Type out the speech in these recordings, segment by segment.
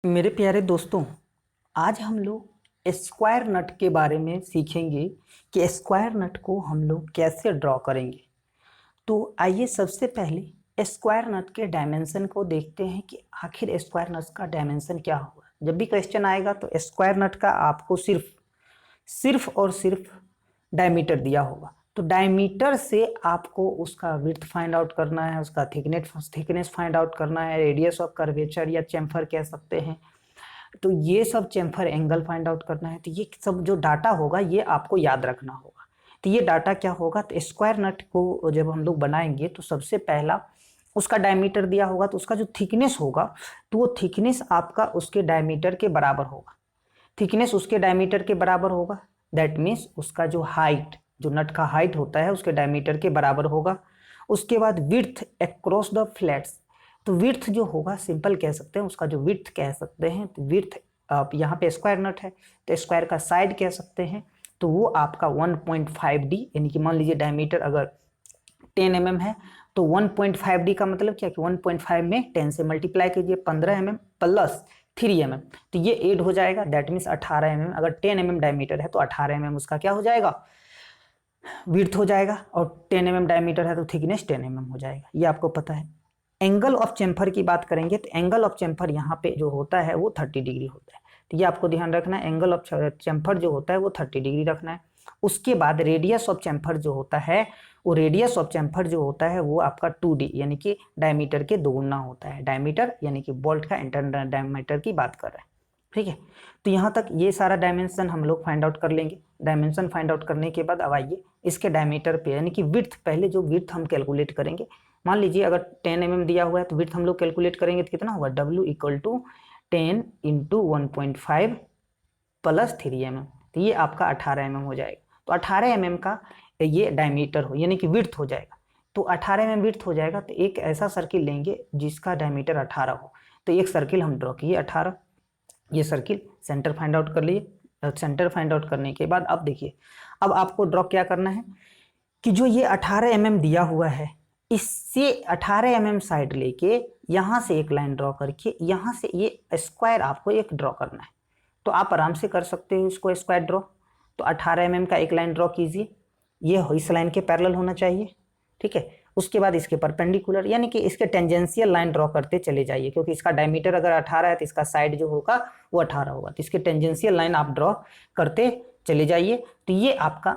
मेरे प्यारे दोस्तों, आज हम लोग स्क्वायर नट के बारे में सीखेंगे कि स्क्वायर नट को हम लोग कैसे ड्रॉ करेंगे। तो आइए सबसे पहले स्क्वायर नट के डायमेंशन को देखते हैं कि आखिर स्क्वायर नट का डायमेंशन क्या होगा। जब भी क्वेश्चन आएगा तो स्क्वायर नट का आपको सिर्फ सिर्फ और सिर्फ डायमीटर दिया होगा, तो डायमीटर से आपको उसका विड्थ फाइंड आउट करना है, उसका थिकनेस फाइंड आउट करना है, रेडियस ऑफ कर्वेचर या चैम्फर कह सकते हैं, तो ये सब चैम्फर एंगल फाइंड आउट करना है। तो ये सब जो डाटा होगा ये आपको याद रखना होगा। तो ये डाटा क्या होगा, तो स्क्वायर नट को जब हम लोग बनाएंगे तो सबसे पहला उसका डायमीटर दिया होगा, तो उसका जो थिकनेस होगा तो वो थिकनेस आपका उसके डायमीटर के बराबर होगा। थिकनेस उसके डायमीटर के बराबर होगा, दैट मीन्स उसका जो हाइट, जो नट का हाइट होता है उसके डायमीटर के बराबर होगा। उसके बाद विड्थ अक्रॉस द फ्लैट्स, तो विड्थ जो होगा सिंपल कह सकते हैं, उसका जो विड्थ कह सकते हैं, तो विड्थ आप यहाँ पे स्क्वायर नट है तो स्क्वायर का साइड कह सकते हैं, तो वो आपका 1.5D, यानी कि मान लीजिए डायमीटर अगर 10 mm है तो 1.5D का मतलब क्या कि 1.5 में 10 से मल्टीप्लाई कीजिए, 15 mm प्लस 3 mm, तो ये 8 हो जाएगा, दैट मीन्स 18 mm। अगर 10 mm डायमीटर है तो 18 mm उसका क्या हो जाएगा, विड्थ हो जाएगा, और 10 mm डायमीटर है तो थिकनेस 10 mm हो जाएगा, ये आपको पता है। एंगल ऑफ चैम्फर की बात करेंगे तो एंगल ऑफ चैम्फर यहाँ पे जो होता है वो 30 डिग्री होता है, तो ये आपको ध्यान रखना है, एंगल ऑफ चैम्फर जो होता है वो 30 डिग्री रखना है। उसके बाद रेडियस ऑफ चैम्फर जो होता है, वो रेडियस ऑफ चैम्फर जो होता है वो आपका 2D यानी कि डायमीटर के दोगुना होता है। डायमीटर यानी कि बोल्ट का इंटरनल डायमीटर की बात कर रहे हैं, ठीक है। तो यहाँ तक ये सारा डायमेंशन हम लोग फाइंड आउट कर लेंगे। डायमेंशन फाइंड आउट करने के बाद अब आइए इसके डायमीटर पे यानी कि विड्थ, पहले जो विड्थ हम कैलकुलेट करेंगे। मान लीजिए अगर 10 mm दिया हुआ है तो विड्थ हम लोग कैलकुलेट करेंगे तो कितना होगा, W equal to 10 into 1.5 plus 3 mm, तो ये आपका 18 mm हो जाएगा। तो 18 mm का ये डायमीटर हो यानी कि विड्थ हो जाएगा, तो 18 mm विड्थ हो जाएगा। तो एक ऐसा सर्किल लेंगे जिसका डायमीटर 18 हो, तो एक सर्किल हम ड्रॉ किए 18, ये सर्किल सेंटर फाइंड आउट कर लिए। सेंटर फाइंड आउट करने के बाद अब देखिए, अब आपको ड्रॉ क्या करना है कि जो ये 18 mm दिया हुआ है, इससे 18 mm साइड लेके यहाँ से एक लाइन ड्रॉ करके यहाँ से ये स्क्वायर आपको एक ड्रॉ करना है। तो आप आराम से कर सकते हो इसको स्क्वायर ड्रॉ। तो 18 mm का एक लाइन ड्रॉ कीजिए, ये इस लाइन के पैरेलल होना चाहिए, ठीक है। उसके बाद इसके परपेंडिकुलर यानी कि इसके टेंजेंशियल लाइन ड्रॉ करते चले जाइए, क्योंकि इसका डायमीटर अगर 18 है तो इसका साइड जो होगा वो 18 होगा, तो इसके टेंजेंशियल लाइन आप ड्रॉ करते चले जाइए। तो ये आपका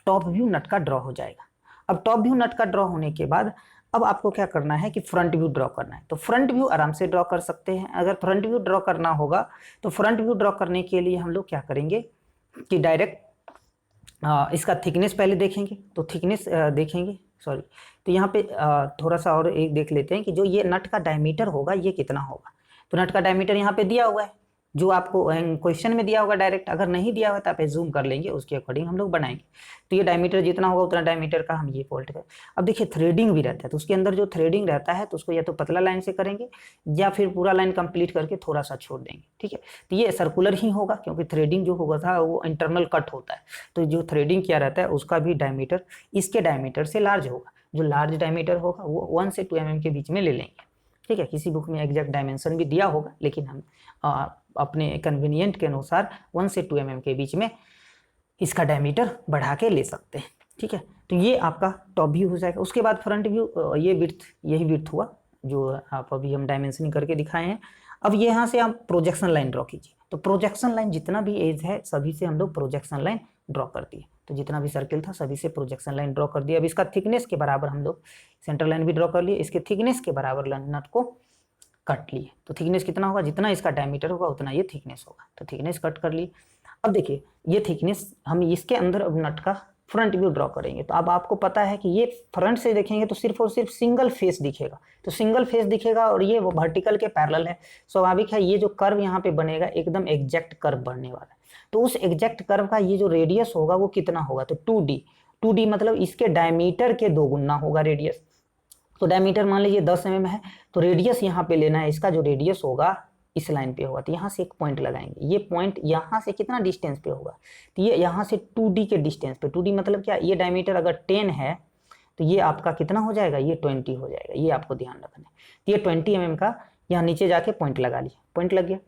टॉप व्यू नट का ड्रॉ हो जाएगा। अब टॉप व्यू नट का ड्रॉ होने के बाद अब आपको क्या करना है कि फ्रंट व्यू ड्रॉ करना है। तो फ्रंट व्यू आराम से ड्रॉ कर सकते हैं। अगर फ्रंट व्यू ड्रॉ करना होगा तो फ्रंट व्यू ड्रॉ करने के लिए हम लोग क्या करेंगे कि डायरेक्ट इसका थिकनेस पहले देखेंगे, तो थिकनेस देखेंगे, सॉरी, तो यहाँ पे थोड़ा सा और एक देख लेते हैं कि जो ये नट का डायमीटर होगा ये कितना होगा। तो नट का डायमीटर यहाँ पे दिया हुआ है, जो आपको क्वेश्चन में दिया होगा डायरेक्ट, अगर नहीं दिया हुआ तो आप जूम कर लेंगे, उसके अकॉर्डिंग हम लोग बनाएंगे। तो ये डायमीटर जितना होगा उतना डायमीटर का हम ये फोल्ड कर। अब देखिए थ्रेडिंग भी रहता है, तो उसके अंदर जो थ्रेडिंग रहता है तो उसको या तो पतला लाइन से करेंगे या फिर पूरा लाइन कंप्लीट करके थोड़ा सा छोड़ देंगे, ठीक है। तो ये सर्कुलर ही होगा क्योंकि थ्रेडिंग जो होगा था वो इंटरनल कट होता है, तो जो थ्रेडिंग किया रहता है उसका भी डायमीटर इसके डायमीटर से लार्ज होगा। जो लार्ज डायमीटर होगा वो 1 से 2 mm के बीच में ले लेंगे, ठीक है। किसी बुक में एग्जैक्ट डायमेंशन भी दिया होगा, लेकिन हम अपने कन्वीनियंट के अनुसार 1 से 2 mm के बीच में इसका डायमीटर बढ़ा के ले सकते हैं, ठीक है। तो ये आपका टॉप व्यू हो जाएगा। उसके बाद फ्रंट व्यू, ये विड्थ, यही विड्थ हुआ जो आप अभी हम डायमेंशनिंग करके दिखाए हैं। अब यहाँ से आप प्रोजेक्शन लाइन ड्रॉ कीजिए। तो प्रोजेक्शन लाइन जितना भी एज है सभी से हम लोग प्रोजेक्शन लाइन ड्रॉ कर दिए, तो जितना भी सर्किल था सभी से प्रोजेक्शन लाइन ड्रॉ कर दिया। अब इसका थिकनेस के बराबर हम लोग सेंटर लाइन भी ड्रॉ कर लिए, इसके थिकनेस के बराबर नट को कट लिए। तो थिकनेस कितना होगा, जितना इसका डायमीटर होगा उतना ये थिकनेस होगा, तो थिकनेस कट कर लिए। अब देखिए ये थिकनेस हम इसके अंदर अब नट का फ्रंट व्यू ड्रॉ करेंगे। तो अब आपको पता है कि ये फ्रंट से देखेंगे तो सिर्फ और सिर्फ सिंगल फेस दिखेगा, तो सिंगल फेस दिखेगा और ये वो वर्टिकल के पैरेलल है। स्वाभाविक है ये जो कर्व यहाँ पे बनेगा एकदम एग्जैक्ट कर्व बनने वाला है। तो उस एग्जैक्ट कर्व का ये जो रेडियस होगा वो कितना होगा, तो 2D। 2D मतलब इसके डायमीटर के 2 गुना होगा रेडियस। तो डायमीटर मान लीजिए 10 mm है, तो रेडियस यहाँ पे लेना है, इसका जो रेडियस होगा इस लाइन पे होगा, तो यहाँ से एक पॉइंट लगाएंगे। ये पॉइंट यहाँ से कितना डिस्टेंस पे होगा, तो ये यहाँ से 2D के डिस्टेंस पे। 2D मतलब क्या, ये डायमीटर अगर 10 है तो ये आपका कितना हो जाएगा, ये 20 हो जाएगा, ये आपको ध्यान रखना है। तो ये 20 mm का यहाँ नीचे जाके पॉइंट लगा लिया, पॉइंट लग गया।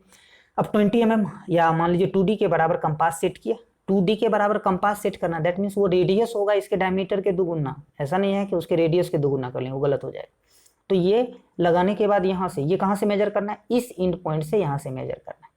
अब 20 mm या मान लीजिए 2D के बराबर कंपास सेट किया। 2D के बराबर कंपास सेट करना, दैट मीन्स वो रेडियस होगा इसके डायमीटर के दुगुना, ऐसा नहीं है कि उसके रेडियस के दुगुना कर लें, वो गलत हो जाएगा। तो ये लगाने के बाद यहाँ से, ये कहाँ से मेजर करना है, इस इंड पॉइंट से यहाँ से मेजर करना है,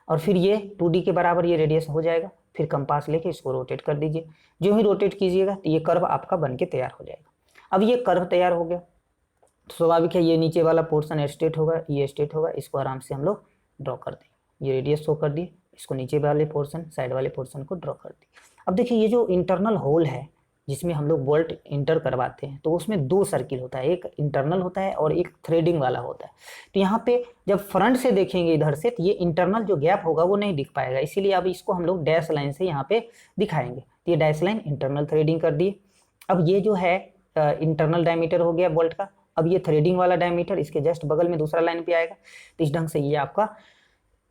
और फिर ये 2D के बराबर ये रेडियस हो जाएगा। फिर कंपास लेके इसको रोटेट कर दीजिए। जो ही रोटेट कीजिएगा तो ये कर्व आपका बन के तैयार हो जाएगा। अब ये कर्व तैयार हो गया तो स्वाभाविक है ये नीचे वाला पोर्शन स्ट्रेट होगा, ये स्ट्रेट होगा, इसको आराम से हम लोग ड्रॉ कर दें। ये रेडियस शो कर दिए, इसको नीचे वाले पोर्शन, साइड वाले पोर्शन को ड्रॉ कर दिए। अब देखिए ये जो इंटरनल होल है जिसमें हम लोग बोल्ट इंटर करवाते हैं, तो उसमें 2 सर्किल होता है, एक इंटरनल होता है और एक थ्रेडिंग वाला होता है। तो यहाँ पे जब फ्रंट से देखेंगे इधर से, तो ये इंटरनल जो गैप होगा वो नहीं दिख पाएगा, इसीलिए अब इसको हम लोग डैश लाइन से यहाँ पे दिखाएंगे। तो ये डैश लाइन इंटरनल थ्रेडिंग कर दिए। अब ये जो है इंटरनल डायमीटर हो गया बोल्ट का। अब ये थ्रेडिंग वाला डायमीटर इसके जस्ट बगल में दूसरा लाइन पे आएगा। तो इस ढंग से ये आपका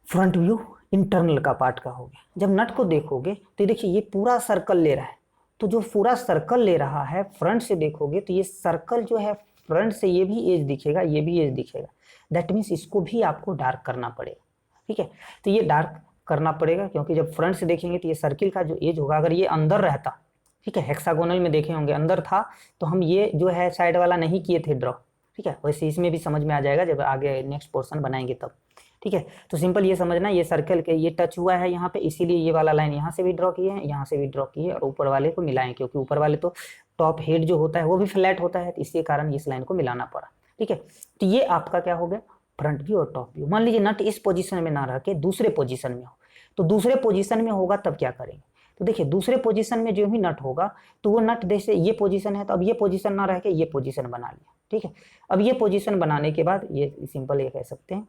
फ्रंट व्यू इंटरनल का पार्ट का हो गया। जब नट को देखोगे तो देखिए ये पूरा सर्कल ले रहा है, तो जो पूरा सर्कल ले रहा है फ्रंट से देखोगे तो ये सर्कल जो है फ्रंट से ये भी एज दिखेगा, ये भी एज दिखेगा। दैट मीन्स इसको भी आपको डार्क करना पड़ेगा, ठीक है। तो ये डार्क करना पड़ेगा क्योंकि जब फ्रंट से देखेंगे तो ये सर्किल का जो एज होगा, अगर ये अंदर रहता, ठीक है, हेक्सागोनल में देखे होंगे अंदर था, तो हम ये जो है साइड वाला नहीं किए थे ड्रॉ, ठीक है। वैसे इसमें भी समझ में आ जाएगा जब आगे नेक्स्ट पोर्शन बनाएंगे तब, ठीक है। तो सिंपल ये समझना, ये सर्कल के ये टच हुआ है यहाँ पे, इसीलिए ये वाला लाइन यहाँ से भी ड्रॉ किए हैं, यहाँ से भी ड्रॉ किए और ऊपर वाले को मिलाएं, क्योंकि ऊपर वाले तो टॉप हेड जो होता है वो भी फ्लैट होता है, तो इसी कारण इस लाइन को मिलाना पड़ा, ठीक है। तो ये आपका क्या हो गया, फ्रंट व्यू और टॉप व्यू। मान लीजिए नट इस पोजीशन में ना रह के दूसरे पोजीशन में हो, तो दूसरे पोजीशन में होगा तब क्या करेंगे। तो देखिए दूसरे पोजीशन में जो भी नट होगा तो वो नट जैसे ये पोजीशन है, तो अब ये पोजीशन ना रह के ये पोजीशन बना लिया, ठीक है। अब ये पोजीशन बनाने के बाद ये सिंपल ये कह सकते हैं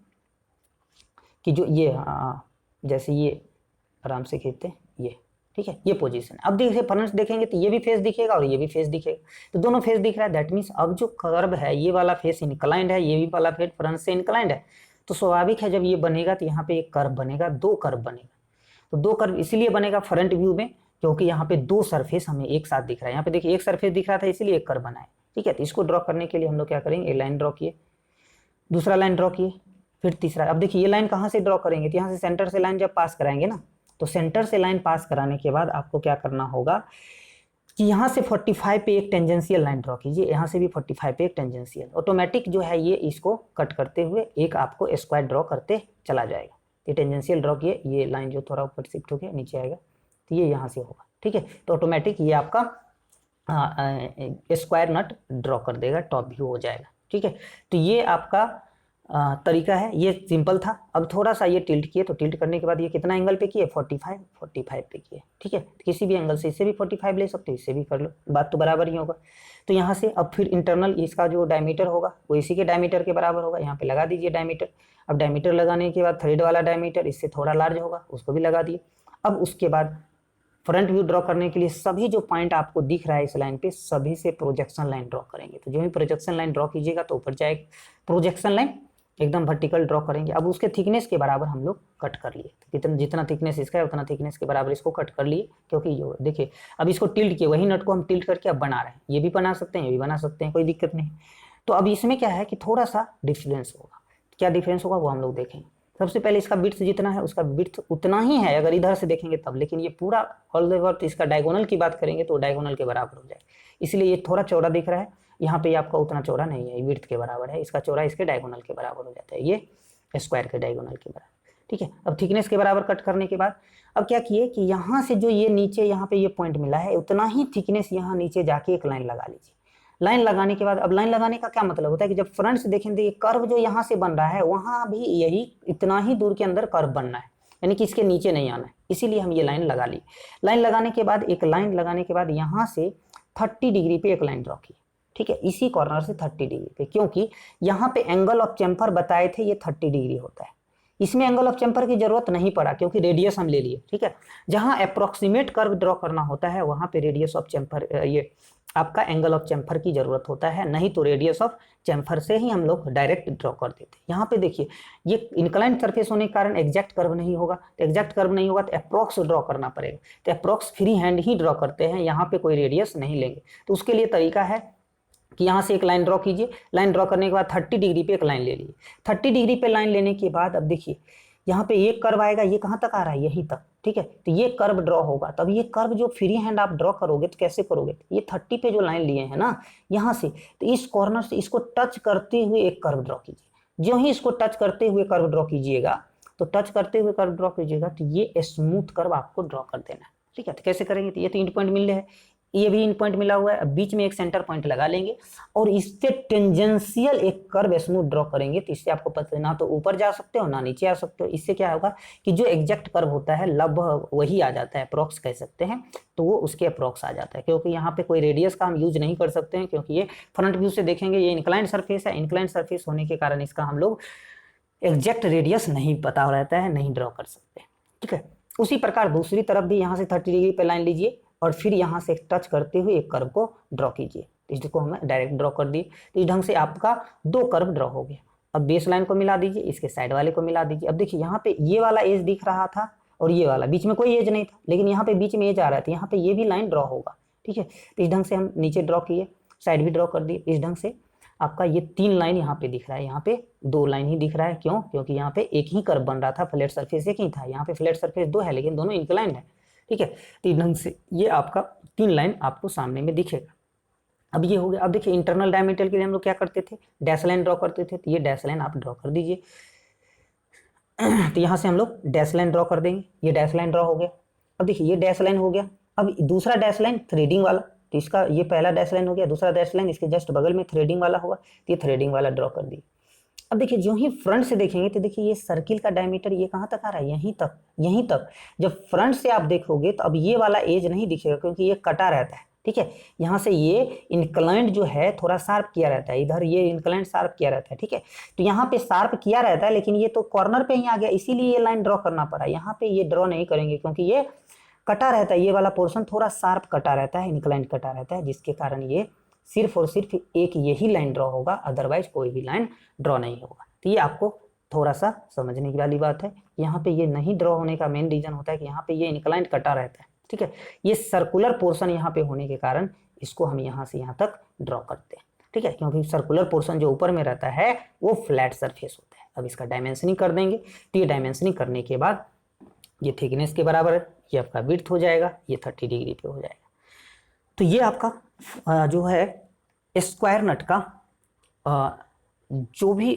कि जो ये जैसे ये आराम से खींचते हैं ये, ठीक है, ये पोजीशन। अब देखिए फ्रंट देखेंगे तो ये भी फेस दिखेगा और ये भी फेस दिखेगा, तो दोनों फेस दिख रहा है। दैट मीन्स अब जो कर्व है ये वाला फेस इंक्लाइंड है, ये भी वाला फेस फ्रंट से इंक्लाइंड है, तो स्वाभाविक है जब ये बनेगा तो यहाँ पे एक कर्व बनेगा, 2 कर्व बनेगा। तो 2 कर्व इसलिए बनेगा फ्रंट व्यू में क्योंकि यहाँ पे 2 सरफेस हमें एक साथ दिख रहा है। यहाँ पे देखिए एक सरफेस दिख रहा था इसलिए एक कर्व बना है, ठीक है। तो इसको ड्रॉ करने के लिए हम लोग क्या करेंगे, एक लाइन ड्रॉ किए, दूसरा लाइन ड्रॉ किए, फिर तीसरा। अब देखिए ये लाइन कहाँ से ड्रॉ करेंगे, तो यहाँ से सेंटर से लाइन जब पास कराएंगे ना, तो सेंटर से लाइन पास कराने के बाद आपको क्या करना होगा कि यहाँ से 45 पे एक टेंजेंशियल लाइन ड्रॉ कीजिए, यहाँ से भी 45 पे एक टेंजेंशियल। ऑटोमेटिक जो है ये इसको कट करते हुए एक आपको स्क्वायर ड्रॉ करते चला जाएगा। ये टेंजेंशियल ड्रॉ किए, ये लाइन जो थोड़ा ऊपर शिफ्ट हो गया नीचे आएगा, तो ये यहाँ से होगा, ठीक है। तो ऑटोमेटिक ये आपका स्क्वायर नट ड्रॉ कर देगा, टॉप व्यू हो जाएगा, ठीक है। तो ये आपका तरीका है, ये सिंपल था। अब थोड़ा सा ये टिल्ट किए, तो टिल्ट करने के बाद ये कितना एंगल पे किए, 45 पे किए, ठीक है। किसी भी एंगल से, इससे भी 45 ले सकते हो, इससे भी कर लो, बात तो बराबर ही होगा। तो यहाँ से अब फिर इंटरनल इसका जो डायमीटर होगा वो इसी के डायमीटर के बराबर होगा, यहाँ पे लगा दीजिए डायमीटर। अब डायमीटर लगाने के बाद थ्रेड वाला डायमीटर इससे थोड़ा लार्ज होगा, उसको भी लगा दिए। अब उसके बाद फ्रंट व्यू ड्रॉ करने के लिए सभी जो पॉइंट आपको दिख रहा है इस लाइन पे, सभी से प्रोजेक्शन लाइन ड्रॉ करेंगे। तो जो भी प्रोजेक्शन लाइन ड्रॉ कीजिएगा तो ऊपर जाएगा, प्रोजेक्शन लाइन एकदम वर्टिकल ड्रॉ करेंगे। अब उसके थिकनेस के बराबर हम लोग कट कर लिए, तो जितना थिकनेस इसका है उतना थिकनेस के बराबर इसको कट कर लिए, क्योंकि जो देखिए अब इसको टिल्ट किए, वही नट को हम टिल्ट करके अब बना रहे हैं। ये भी बना सकते हैं, ये भी बना सकते हैं, कोई दिक्कत नहीं। तो अब इसमें क्या है कि थोड़ा सा डिफरेंस होगा, क्या डिफरेंस होगा वो हम लोग देखेंगे। सबसे पहले इसका विड्थ जितना है उसका विड्थ उतना ही है अगर इधर से देखेंगे तब, लेकिन ये पूरा ऑल ओवर तो इसका डायगोनल की बात करेंगे तो डायगोनल के बराबर हो जाए, इसलिए ये थोड़ा चौड़ा दिख रहा है। यहाँ पे आपका उतना चौड़ा नहीं है, विड्थ के बराबर है, इसका चौड़ा इसके डायगोनल के बराबर हो जाता है, ये स्क्वायर के डायगोनल के बराबर, ठीक है। अब थिकनेस के बराबर कट करने के बाद अब क्या किए कि यहाँ से जो ये नीचे यहाँ पे ये पॉइंट मिला है उतना ही थिकनेस यहाँ नीचे जाके एक लाइन लगा लीजिए। लाइन लगाने के बाद, अब लाइन लगाने का क्या मतलब होता है कि जब फ्रंट से देखेंगे ये कर्व जो यहाँ से बन रहा है वहाँ भी यही इतना ही दूर के अंदर कर्व बनना है, यानी कि इसके नीचे नहीं आना है, इसीलिए हम ये लाइन लगा ली। लाइन लगाने के बाद एक लाइन लगाने के बाद यहाँ से 30 डिग्री पे एक लाइन ड्रॉ की, ठीक है, इसी कॉर्नर से 30 डिग्री पे, क्योंकि यहाँ पे एंगल ऑफ चेम्फर बताए थे ये 30 डिग्री होता है। इसमें एंगल ऑफ चेम्फर की जरूरत नहीं पड़ा क्योंकि रेडियस हम ले लिए, ठीक है। जहाँ अप्रोक्सीमेट कर्व ड्रॉ करना होता है वहाँ पे रेडियस ऑफ चेम्फर, ये आपका एंगल ऑफ चेम्फर की जरूरत होता है, नहीं तो रेडियस ऑफ चेम्फर से ही हम लोग डायरेक्ट ड्रॉ कर देते हैं। यहाँ पे देखिए ये इंक्लाइंड सरफेस होने के कारण एग्जैक्ट कर्व नहीं होगा, तो एग्जैक्ट कर्व नहीं होगा तो अप्रोक्स ड्रॉ करना पड़ेगा, तो अप्रोक्स फ्री हैंड ही ड्रॉ करते हैं, यहाँ पे कोई रेडियस नहीं लेंगे। तो उसके लिए तरीका है कि यहाँ से एक लाइन ड्रॉ कीजिए। लाइन ड्रॉ करने के बाद 30 डिग्री पे एक लाइन ले लीजिए। 30 डिग्री पे लाइन लेने के बाद अब देखिए यहाँ पे एक कर्व आएगा, ये कहाँ तक आ रहा है, यहीं तक, ठीक है। तो ये कर्व ड्रॉ होगा, तब ये कर्व जो फ्री हैंड आप ड्रॉ करोगे तो कैसे करोगे, ये 30 पे जो लाइन लिए हैं ना यहाँ से, तो इस कॉर्नर से इसको टच करते हुए एक कर्व ड्रॉ कीजिए। जो ही इसको टच करते हुए कर्व ड्रॉ कीजिएगा, तो टच करते हुए कर्व ड्रॉ कीजिएगा तो ये स्मूथ कर्व आपको ड्रॉ कर देना है, ठीक है। तो कैसे करेंगे, तो ये 3 पॉइंट मिल रहे हैं, ये भी इन पॉइंट मिला हुआ है। अब बीच में एक सेंटर पॉइंट लगा लेंगे और इससे टेंजेंशियल एक कर्व स्मूथ ड्रॉ करेंगे। तो इससे आपको पता है ना तो ऊपर जा सकते हो ना नीचे आ सकते हो। इससे क्या होगा कि जो एग्जैक्ट कर्व होता है लगभग वही आ जाता है, अप्रॉक्स कह सकते हैं, तो वो उसके अप्रॉक्स आ जाता है। क्योंकि यहाँ पे कोई रेडियस का हम यूज नहीं कर सकते हैं, क्योंकि ये फ्रंट व्यू से देखेंगे ये इंक्लाइंड सरफेस है। इंक्लाइंड सरफेस होने के कारण इसका हम लोग एग्जैक्ट रेडियस नहीं पता रहता है, नहीं ड्रॉ कर सकते, ठीक है। उसी प्रकार दूसरी तरफ भी यहाँ से 30 डिग्री पे लाइन लीजिए और फिर यहाँ से टच करते हुए एक कर्व को ड्रॉ कीजिए। इसको हमें डायरेक्ट ड्रॉ कर दिए, तो इस ढंग से आपका 2 कर्व ड्रॉ हो गया। अब बेस लाइन को मिला दीजिए, इसके साइड वाले को मिला दीजिए। अब देखिए यहाँ पे ये वाला एज दिख रहा था और ये वाला, बीच में कोई एज नहीं था, लेकिन यहाँ पे बीच में एज आ रहा था, यहाँ पे ये भी लाइन ड्रॉ होगा, ठीक है। तो इस ढंग से हम नीचे ड्रॉ किए, साइड भी ड्रॉ कर दिए। इस ढंग से आपका ये 3 लाइन यहाँ पे दिख रहा है, यहाँ पे 2 लाइन ही दिख रहा है। क्यों, क्योंकि यहाँ पे एक ही कर्व बन रहा था, फ्लैट सरफेस एक ही था। यहाँ पे फ्लैट सरफेस 2 है लेकिन दोनों इंक्लाइंड है, ठीक है। तो इस ढंग से ये आपका 3 लाइन आपको सामने में दिखेगा। अब ये हो गया। अब देखिए इंटरनल डायमीटर के लिए हम लोग क्या करते थे, डैश लाइन ड्रॉ करते थे। तो ये डैश लाइन आप ड्रॉ कर दीजिए। तो यहाँ से हम लोग डैश लाइन ड्रॉ कर देंगे, ये डैश लाइन ड्रॉ हो गया। अब देखिए ये डैश लाइन हो गया। अब दूसरा डैश लाइन थ्रेडिंग वाला, तो इसका ये पहला डैश लाइन हो गया, दूसरा डैश लाइन इसके जस्ट बगल में थ्रेडिंग वाला होगा, तो ये थ्रेडिंग वाला ड्रॉ कर दिए। अब देखिए जो ही फ्रंट से देखेंगे तो देखिए ये सर्किल का डायमीटर ये कहाँ तक आ रहा है, यहीं तक, यहीं तक। जब फ्रंट से आप देखोगे तो अब ये वाला एज नहीं दिखेगा, क्योंकि ये कटा रहता है, ठीक है। यहाँ से ये इंक्लाइंड जो है थोड़ा शार्प किया रहता है, इधर ये इंक्लाइंड शार्प किया रहता है, ठीक है। तो यहाँ पे शार्प किया रहता है, लेकिन ये तो कॉर्नर पे ही आ गया, इसीलिए ये लाइन ड्रॉ करना पड़ा। यहाँ पे ये ड्रॉ नहीं करेंगे क्योंकि ये कटा रहता है, ये वाला पोर्शन थोड़ा शार्प कटा रहता है, इंक्लाइंड कटा रहता है, जिसके कारण ये सिर्फ और सिर्फ एक यही लाइन ड्रॉ होगा, अदरवाइज कोई भी लाइन ड्रॉ नहीं होगा। तो ये आपको थोड़ा सा समझने की वाली बात है। यहाँ पे ये नहीं ड्रॉ होने का मेन रीजन होता है कि यहाँ पे ये इंक्लाइंड कटा रहता है, ठीक है। ये सर्कुलर पोर्शन यहाँ पे होने के कारण इसको हम यहाँ से यहाँ तक ड्रॉ करते हैं, ठीक है। क्योंकि सर्कुलर पोर्शन जो ऊपर में रहता है वो फ्लैट सरफेस होता है। अब इसका डायमेंशनिंग कर देंगे, तो ये डायमेंशनिंग करने के बाद ये थिकनेस के बराबर है, ये आपका विड्थ हो जाएगा, ये 30 डिग्री पे हो जाएगा। तो ये आपका जो है स्क्वायर नट का जो भी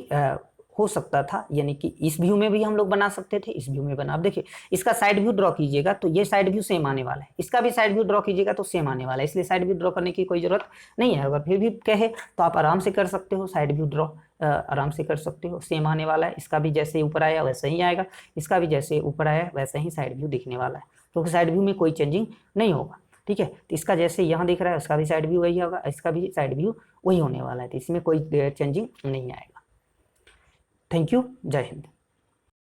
हो सकता था, यानी कि इस व्यू में भी हम लोग बना सकते थे, इस व्यू में बना। अब देखिए इसका साइड व्यू ड्रॉ कीजिएगा तो ये साइड व्यू सेम आने वाला है, इसका भी साइड व्यू ड्रॉ कीजिएगा तो सेम आने वाला है, इसलिए साइड व्यू ड्रॉ करने की कोई जरूरत नहीं है। अगर फिर भी कहे तो आप आराम से कर सकते हो, साइड व्यू ड्रॉ आराम से कर सकते हो, सेम आने वाला है। इसका भी जैसे ऊपर आया वैसे ही आएगा, इसका भी जैसे ऊपर आया वैसे ही साइड व्यू दिखने वाला है, क्योंकि साइड व्यू में कोई चेंजिंग नहीं होगा, ठीक है। तो इसका जैसे यहाँ दिख रहा है उसका भी साइड व्यू वही होगा, इसका भी साइड व्यू वही होने वाला है, तो इसमें कोई चेंजिंग नहीं आएगा। थैंक यू, जय हिंद।